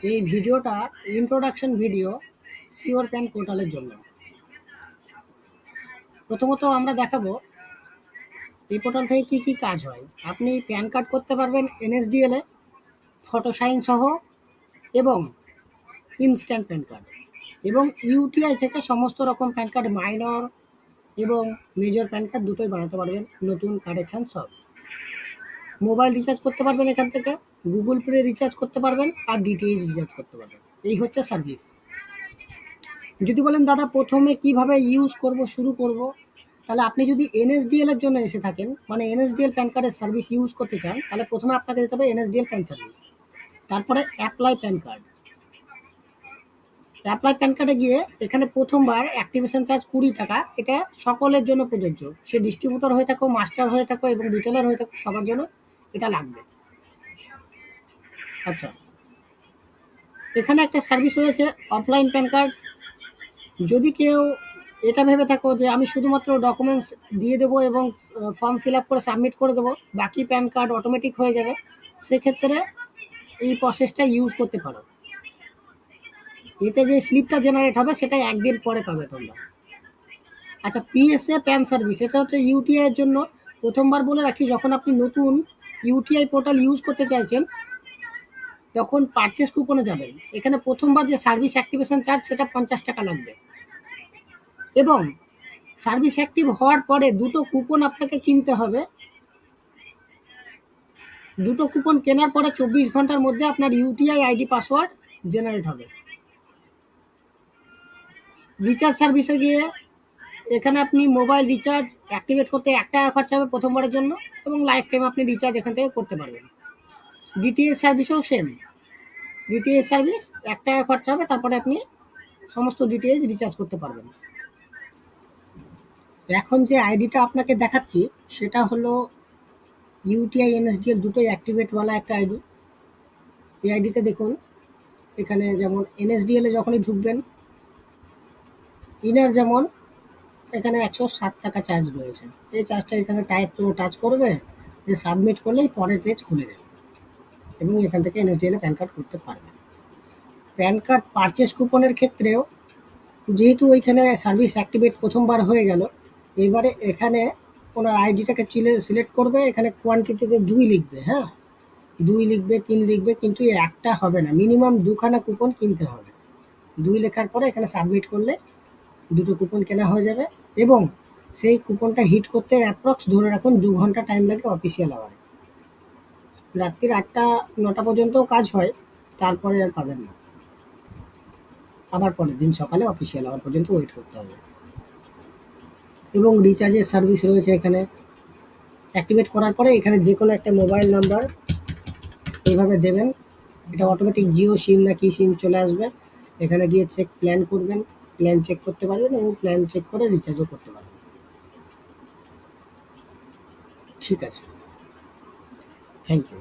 এই ভিডিওটা introduction video sure pan পোর্টালের জন্য। প্রথমত আমরা দেখাবো এই পোর্টাল থেকে কি কি কাজ হয়। আপনি প্যান কার্ড করতে পারবেন এনএসডিএল এ, ফটো সাইন সহ এবং ইনস্ট্যান্ট প্যান কার্ড, এবং ইউটিআই থেকে সমস্ত রকম প্যান কার্ড, মাইনর এবং মেজর প্যান কার্ড দুটোই বানাতে পারবেন, নতুন কারেকশন সব। মোবাইল রিচার্জ করতে পারবেন এখান থেকে, গুগল পে রিচার্জ করতে পারবেন, আর ডিটিএইচ রিচার্জ করতে পারবেন। এই হচ্ছে সার্ভিস। যদি বলেন দাদা প্রথমে কিভাবে ইউজ করব, শুরু করব, তাহলে আপনি যদি এনএসডিএল এর জন্য এসে থাকেন, মানে এনএসডিএল প্যান কার্ডের সার্ভিস ইউজ করতে চান, তাহলে প্রথমে আপনাকে যেতে হবে এনএসডিএল প্যান সার্ভিস, তারপরে apply pan card. Apply pan কার্ডে গিয়ে এখানে প্রথমবার অ্যাক্টিভেশন চার্জ 20 টাকা। এটা সকলের জন্য প্রযোজ্য, সে ডিস্ট্রিবিউটর হয়ে থাকো, মাস্টার হয়ে থাকো এবং রিটেলার হয়ে থাকো, সবার জন্য এটা লাগবে। আচ্ছা, এখানে একটা সার্ভিস রয়েছে অফলাইন প্যান কার্ড। যদি কেউ এটা ভেবে থাকো যে আমি শুধুমাত্র ডকুমেন্টস দিয়ে দেবো এবং ফর্ম ফিল আপ করে সাবমিট করে দেবো, বাকি প্যান কার্ড অটোমেটিক হয়ে যাবে, সেক্ষেত্রে এই প্রসেসটা ইউজ করতে পারো। এতে যে স্লিপটা জেনারেট হবে সেটা একদিন পরে পাবে তোমরা। আচ্ছা, পিএসএ প্যান সার্ভিস, এটা হচ্ছে ইউটিআই এর জন্য। প্রথমবার বলে রাখি, যখন আপনি নতুন ইউটিআই পোর্টাল ইউজ করতে চাইছেন তখন পারচেস কুপনে যাবেন। এখানে প্রথমবার যে সার্ভিস অ্যাক্টিভেশন চার্জ সেটা 50 টাকা লাগবে, এবং সার্ভিস অ্যাক্টিভ হওয়ার পরে দুটো কুপন আপনাকে কিনতে হবে। দুটো কুপন কেনার পরে 24 ঘন্টার মধ্যে আপনার ইউটিআই আইডি পাসওয়ার্ড জেনারেট হবে। রিচার্জ সার্ভিসে গিয়ে এখানে আপনি মোবাইল রিচার্জ অ্যাক্টিভেট করতে 1 টাকা খরচা হবে প্রথমবারের জন্য, এবং লাইফ টাইম আপনি রিচার্জ এখান থেকে করতে পারবেন। ডিটিএইচ সার্ভিসেও সেম, ডিটিএইচ সার্ভিস 1 টাকা খরচা হবে, তারপরে আপনি সমস্ত ডিটিএইচ রিচার্জ করতে পারবেন। এখন যে আইডিটা আপনাকে দেখাচ্ছি সেটা হলো ইউটিআই এনএসডিএল দুটোই অ্যাক্টিভেটওয়ালা একটা আইডি। এই আইডিতে দেখুন, এখানে যেমন এনএসডিএল এ যখনই ঢুকবেন, ইনার যেমন এখানে 107 টাকা চার্জ রয়েছে। এই চার্জটা এখানে টাচ করবে, যে সাবমিট করলেই পরের পেজ খুলে যাবে এবং এখান থেকে এনএসডিএল এ প্যান কার্ড করতে পারবে। প্যান কার্ড পারচেস কুপনের ক্ষেত্রেও যেহেতু ওইখানে সার্ভিস অ্যাক্টিভেট প্রথমবার হয়ে গেল, এবারে এখানে ওনার আইডিটাকে সিলেক্ট করবে, এখানে কোয়ান্টিটিতে 2 লিখবে, হ্যাঁ 2 লিখবে, 3 লিখবে, কিন্তু একটা হবে না, মিনিমাম 2খানা কুপন কিনতে হবে। 2 লেখার পরে এখানে সাবমিট করলে দুটো কুপন কেনা হয়ে যাবে, এবং সেই কুপনটা হিট করতে অ্যাপ্রক্স ধরে রাখুন 2 ঘন্টা টাইম লাগে অফিসিয়াল আওয়ারে। রাত্রির 8টা-9টা পর্যন্তও কাজ হয়, তারপরে আর পাবেন না, আবার পরের দিন সকালে অফিসিয়াল আওয়ার পর্যন্ত ওয়েট করতে হবে। এবং রিচার্জের সার্ভিস রয়েছে এখানে। অ্যাক্টিভেট করার পরে এখানে যে কোনো একটা মোবাইল নাম্বার এইভাবে দেবেন, এটা অটোমেটিক জিও সিম না কি সিম চলে আসবে। এখানে গিয়ে প্ল্যান করবেন, প্ল্যান চেক করতে পারবেন এবং প্ল্যান চেক করে রিচার্জও করতে পারবেন। ঠিক আছে, থ্যাংক ইউ।